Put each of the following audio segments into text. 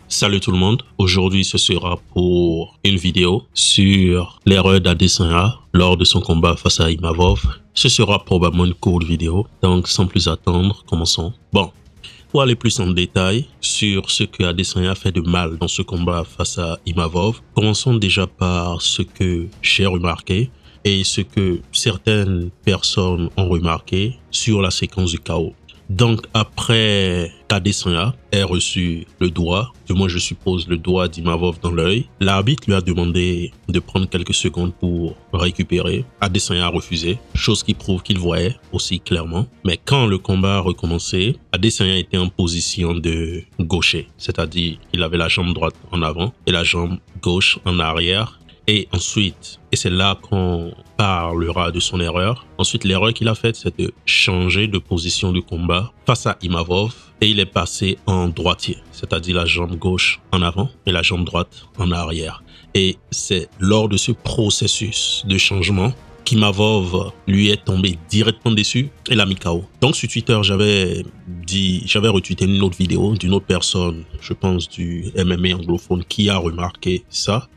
Salut tout le monde, aujourd'hui ce sera pour une vidéo sur l'erreur d'Adesanya lors de son combat face à Imavov. Ce sera probablement une courte vidéo, donc sans plus attendre, commençons. Bon, pour aller plus en détail sur ce que Adesanya a fait de mal dans ce combat face à Imavov, commençons déjà par ce que j'ai remarqué et ce que certaines personnes ont remarqué sur la séquence du KO. Donc après qu'Adesanya ait reçu le doigt, du moins je suppose le doigt d'Imavov dans l'œil, l'arbitre lui a demandé de prendre quelques secondes pour récupérer. Adesanya a refusé, chose qui prouve qu'il voyait aussi clairement. Mais quand le combat a recommencé, Adesanya était en position de gaucher, c'est-à-dire il avait la jambe droite en avant et la jambe gauche en arrière. Et ensuite, et c'est là qu'on parlera de son erreur. Ensuite, l'erreur qu'il a faite, c'est de changer de position de combat face à Imavov. Et il est passé en droitier, c'est-à-dire la jambe gauche en avant et la jambe droite en arrière. Et c'est lors de ce processus de changement qu'Imavov lui est tombé directement dessus et l'a mis KO. Donc sur Twitter, j'avais retweeté une autre vidéo d'une autre personne, je pense du MMA anglophone, qui a remarqué ça.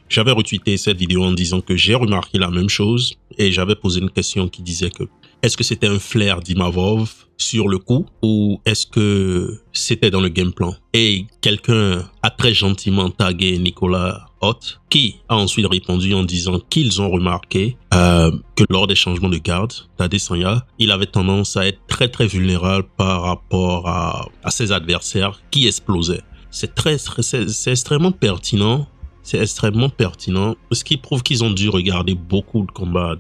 J'avais retweeté cette vidéo en disant que j'ai remarqué la même chose et j'avais posé une question qui disait que est-ce que c'était un flair d'Imavov sur le coup ou est-ce que c'était dans le game plan? Et quelqu'un a très gentiment tagué Nicolas Hott qui a ensuite répondu en disant qu'ils ont remarqué que lors des changements de garde d'Adesanya, il avait tendance à être très vulnérable par rapport à ses adversaires qui explosaient. C'est extrêmement pertinent. C'est extrêmement pertinent, ce qui prouve qu'ils ont dû regarder beaucoup de combats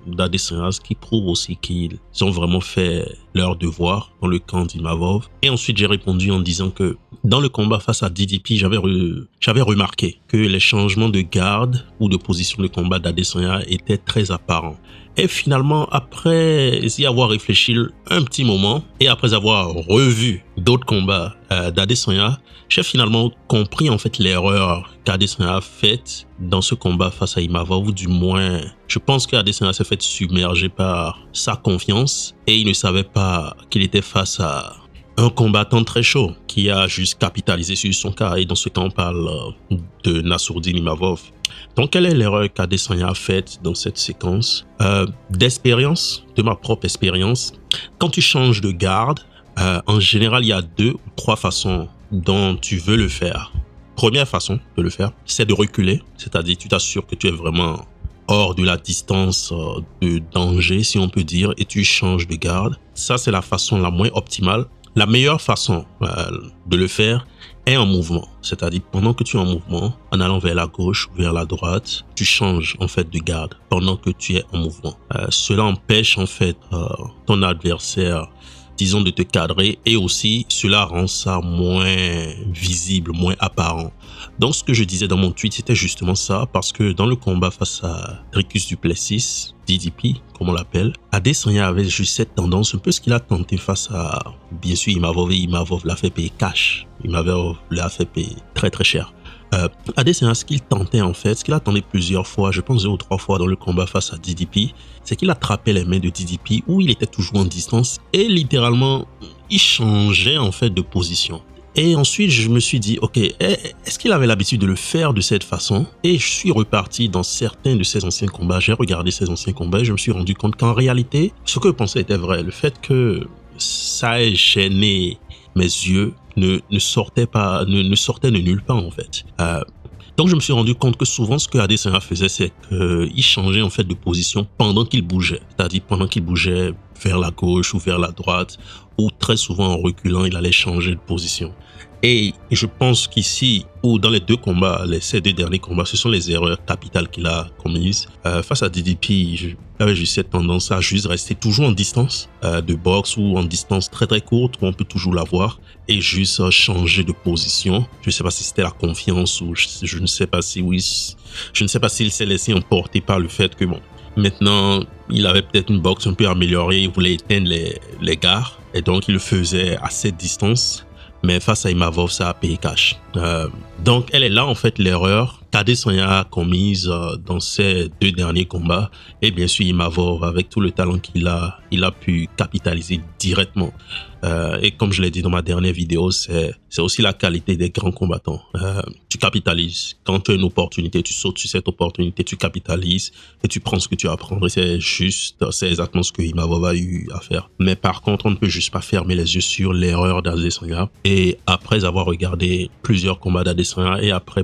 d'Adesanya, ce qui prouve aussi qu'ils ont vraiment fait leur devoir dans le camp d'Imavov. Et ensuite, j'ai répondu en disant que dans le combat face à DDP, j'avais remarqué que les changements de garde ou de position de combat d'Adesanya étaient très apparents. Et finalement, après y avoir réfléchi un petit moment et après avoir revu d'autres combats d'Adesanya, j'ai finalement compris en fait l'erreur qu'Adesanya a faite dans ce combat face à Imavov, ou du moins, je pense qu'Adesanya s'est fait submerger par sa confiance et il ne savait pas qu'il était face à un combattant très chaud qui a juste capitalisé sur son cas. Et dans ce cas, on parle de Nassourdine Imavov. Donc, quelle est l'erreur qu'Adesanya a faite dans cette séquence? D'expérience, de ma propre expérience, quand tu changes de garde, en général, il y a 2 ou 3 façons dont tu veux le faire. Première façon de le faire, c'est de reculer, c'est-à-dire tu t'assures que tu es vraiment hors de la distance de danger, si on peut dire, et tu changes de garde. Ça, c'est la façon la moins optimale. La meilleure façon de le faire est en mouvement, c'est-à-dire pendant que tu es en mouvement, en allant vers la gauche ou vers la droite, tu changes en fait de garde pendant que tu es en mouvement. Cela empêche en fait ton adversaire, disons, de te cadrer, et aussi cela rend ça moins visible, moins apparent. Donc ce que je disais dans mon tweet, c'était justement ça, parce que dans le combat face à Dricus du Plessis, DDP, comme on l'appelle, Adesanya avait juste cette tendance, un peu ce qu'il a tenté face à, bien sûr, Imavov, et Imavov l'a fait payer cash. Imavov l'a fait payer très cher. Adesanya, ce qu'il tentait en fait, ce qu'il a tenté plusieurs fois, je pense 2 ou 3 fois dans le combat face à DDP, c'est qu'il attrapait les mains de DDP où il était toujours en distance et littéralement, il changeait en fait de position. Et ensuite, je me suis dit, ok, est-ce qu'il avait l'habitude de le faire de cette façon? Et je suis reparti dans certains de ses anciens combats, j'ai regardé ses anciens combats et je me suis rendu compte qu'en réalité, ce que je pensais était vrai. Le fait que ça ait gêné mes yeux ne sortait de nulle part en fait. Donc je me suis rendu compte que souvent ce que Adesanya faisait, c'est qu'il changeait en fait de position pendant qu'il bougeait. C'est-à-dire pendant qu'il bougeait vers la gauche ou vers la droite, ou très souvent en reculant, il allait changer de position. Et je pense qu'ici, ou dans les 2 combats, ces 2 derniers combats, ce sont les erreurs capitales qu'il a commises. Face à DDP, j'avais juste cette tendance à juste rester toujours en distance de boxe, ou en distance très courte, où on peut toujours la voir, et juste changer de position. Je ne sais pas si c'était la confiance, ou je ne sais pas si je ne sais pas s'il s'est laissé emporter par le fait que bon, maintenant, il avait peut-être une boxe un peu améliorée, il voulait éteindre les gars, et donc il le faisait à cette distance. Mais face à Imavov, ça a payé cash. Donc, elle est là, en fait, l'erreur qu'Adesanya a commises dans ses 2 derniers combats. Et bien sûr, Imavov, avec tout le talent qu'il a, il a pu capitaliser directement. Et comme je l'ai dit dans ma dernière vidéo, c'est aussi la qualité des grands combattants. Tu capitalises. Quand tu as une opportunité, tu sautes sur cette opportunité, tu capitalises et tu prends ce que tu as à prendre. Et c'est exactement ce que Imavov a eu à faire. Mais par contre, on ne peut juste pas fermer les yeux sur l'erreur d'Adesanya. Et après avoir regardé plusieurs combats d'Adesanya et après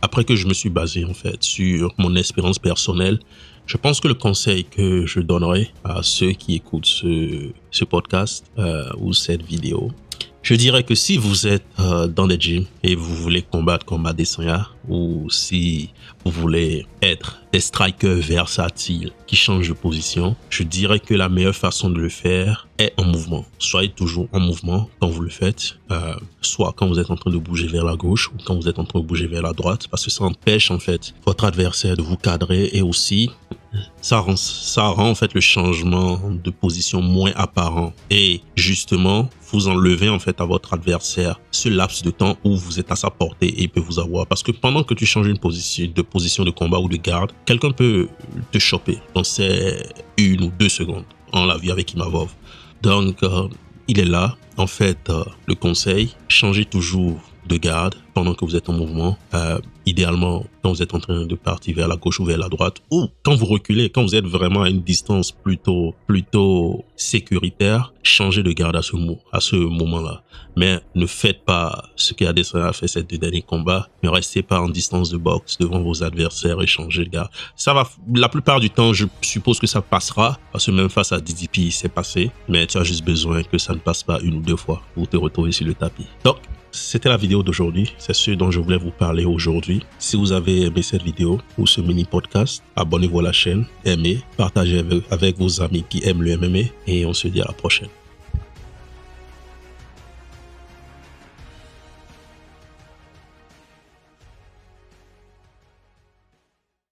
après que je me suis basé en fait sur mon expérience personnelle, je pense que le conseil que je donnerais à ceux qui écoutent ce podcast ou cette vidéo, je dirais que si vous êtes dans des gyms et vous voulez combattre comme Adesanya, ou si vous voulez être des strikers versatiles qui changent de position, je dirais que la meilleure façon de le faire est en mouvement. Soyez toujours en mouvement quand vous le faites, soit quand vous êtes en train de bouger vers la gauche ou quand vous êtes en train de bouger vers la droite, parce que ça empêche en fait votre adversaire de vous cadrer et aussi ça rend en fait le changement de position moins apparent et justement vous enlevez en fait à votre adversaire ce laps de temps où vous êtes à sa portée et il peut vous avoir, parce que pendant que tu changes une position de combat ou de garde, quelqu'un peut te choper dans ces 1 ou 2 secondes. On l'a vu avec Imavov. Donc il est là en fait le conseil, changez toujours de garde pendant que vous êtes en mouvement, idéalement quand vous êtes en train de partir vers la gauche ou vers la droite, ou quand vous reculez, quand vous êtes vraiment à une distance plutôt sécuritaire, changez de garde à ce moment-là. Mais ne faites pas ce qu'Adesanya a fait ces 2 derniers combats, ne restez pas en distance de boxe devant vos adversaires et changez de garde. Ça va, la plupart du temps, je suppose que ça passera, parce que même face à DDP, c'est passé, mais tu as juste besoin que ça ne passe pas 1 ou 2 fois pour te retrouver sur le tapis. Donc, c'était la vidéo d'aujourd'hui, c'est ce dont je voulais vous parler aujourd'hui. Si vous avez aimé cette vidéo ou ce mini podcast, abonnez-vous à la chaîne, aimez, partagez avec vos amis qui aiment le MMA et on se dit à la prochaine.